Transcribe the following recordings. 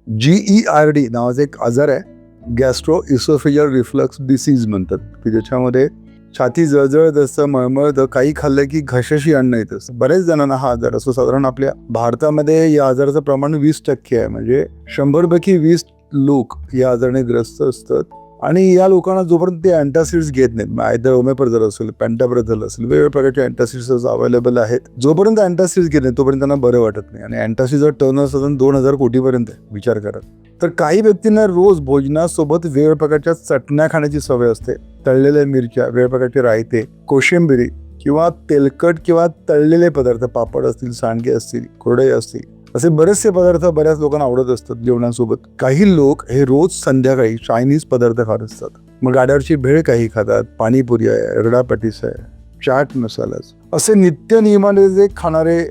GERD नावाचा एक आजार आहे, गॅस्ट्रो इसोफेजियल रिफ्लक्स डिसीज म्हणतात, की ज्याच्यामध्ये छाती जळजळत असतं, मळमळतं, काही खाल्लं की घशाशी अन्न येत असतं. बऱ्याच जणांना हा आजार असतो. साधारण आपल्या भारतामध्ये या आजाराचं प्रमाण 20% आहे. म्हणजे 100 पैकी 20 लोक या आजाराने ग्रस्त असतात. आणि या लोकांना जोपर्यंत ते अँटासिड्स घेत नाहीत, आयदर ओमेपरझल असेल, पेंटाब्रेझल असेल, वेगवेगळ्या प्रकारचे अँटासिड्स अवेलेबल आहेत, जोपर्यंत अँटासिड्स घेत नाही तोपर्यंत त्यांना बरं वाटत नाही. आणि अँटासिडचा टर्न साधारण 2000 कोटीपर्यंत आहे, विचार करा. तर काही व्यक्तींना रोज भोजनासोबत वेगवेगळ्या प्रकारच्या चटण्या खाण्याची सवय असते. तळलेल्या मिरच्या, वेगवेगळ्या प्रकारचे रायते, कोशिंबिरी किंवा तेलकट किंवा तळलेले पदार्थ, पापड असतील, सांडगे असतील, कुरडई असतील, असे बरेचसे पदार्थ बऱ्याच लोकांना आवडत असतात जेवणासोबत. काही लोक हे रोज संध्याकाळी चायनीज पदार्थ खात असतात. मग गाड्यावरची भेळ काही खातात, पाणीपुरी आहे, रगडा पॅटीस आहे, चाट मसालाच, असे नित्य नियमाने जे खाणारे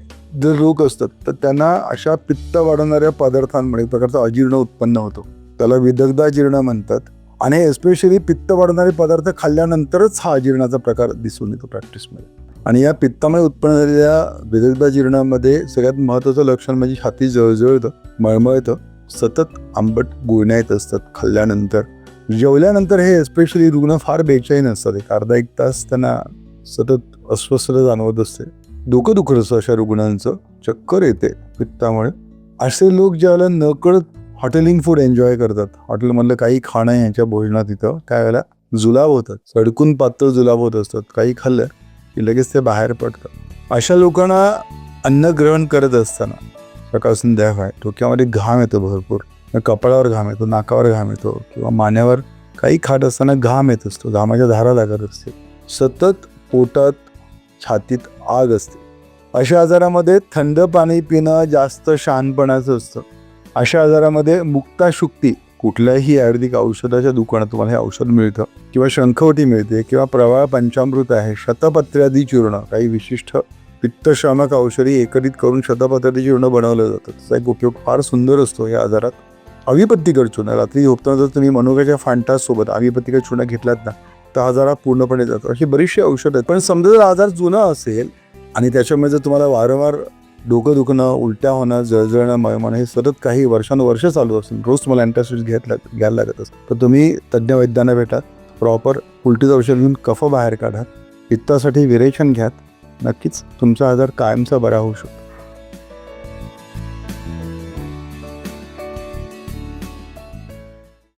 जर लोक असतात तर त्यांना अशा पित्त वाढवणाऱ्या पदार्थांमुळे प्रकारचा अजीर्ण उत्पन्न होतो. त्याला विदग्धाजीर्ण म्हणतात. आणि एस्पेशली पित्त वाढवणारे पदार्थ खाल्ल्यानंतरच हा अजीर्णाचा प्रकार दिसून येतो प्रॅक्टिसमध्ये. आणि या पित्तामुळे उत्पन्न झालेल्या विदग्धाजीर्णामध्ये सगळ्यात महत्त्वाचं लक्षण म्हणजे छाती जळजळतं, मळमळतं, सतत आंबट गुळण्या येत असतात खाल्ल्यानंतर. जेवल्यानंतर हे एस्पेशली रुग्ण फार बेचैन असतात. एक अर्धा एक तास त्यांना सतत अस्वस्थता जाणवत असते, डोकं दुखत असतं अशा रुग्णांचं, चक्कर येते पित्तामुळे. असे लोक ज्यावेळेला नकळत हॉटेलिंग फूड एन्जॉय करतात, हॉटेलमधलं काही खाणं यांच्या भोजनात येतं, त्यावेळेला जुलाब होतात, सडकून पातळ जुलाब होत असतात. काही खाल्लं की लगेच ते बाहेर पडतात. अशा लोकांना अन्न ग्रहण करत असताना सकाळ संध्याकाळ डोक्यामध्ये घाम येतो भरपूर, कपाळावर घाम येतो, नाकावर घाम येतो, किंवा मानेवर काही खात असताना घाम येत असतो, घामाच्या धारा लागत असते, सतत पोटात छातीत आग असते. अशा आजारामध्ये थंड पाणी पिणं जास्त शहाणपणाचं असतं. अशा आजारामध्ये मुक्ताशुक्ती, कुठल्याही आयुर्वेदिक औषधाच्या दुकानात तुम्हाला हे औषध मिळतं, किंवा शंखवटी मिळते, किंवा प्रवाळ पंचामृत आहे, शतपत्र्यादी चूर्ण, काही विशिष्ट पित्तशामक औषधी एकत्रित करून शतपत्र्यादी चूर्ण बनवलं जातं. त्याचा एक उपयोग फार सुंदर असतो या आजारात. अविपत्तिकर चूर्ण, रात्री झोपताना जर तुम्ही मनुक्याच्या फांटासोबत अविपत्तिकर चूर्ण घेतलात ना तर आजारात पूर्णपणे जातो. अशी बरीचशी औषधं आहेत. पण समजा जर आजार जुना असेल आणि त्याच्यामुळे जर तुम्हाला वारंवार डोकं दुखणं, उलट्या होणं, जळजळणं, मळमळणं हे सतत काही वर्षानुवर्ष चालू असेल, रोज तुम्हाला अँटासिड्स घ्यायला लागत असेल, तर तुम्ही तज्ज्ञ वैद्यांना भेटा, प्रॉपर उलटीचं औषध घेऊन कफ बाहेर काढा, पित्तासाठी विरेचन घ्या. नक्कीच तुमचा आजार कायमचा बरा होऊ शकतो.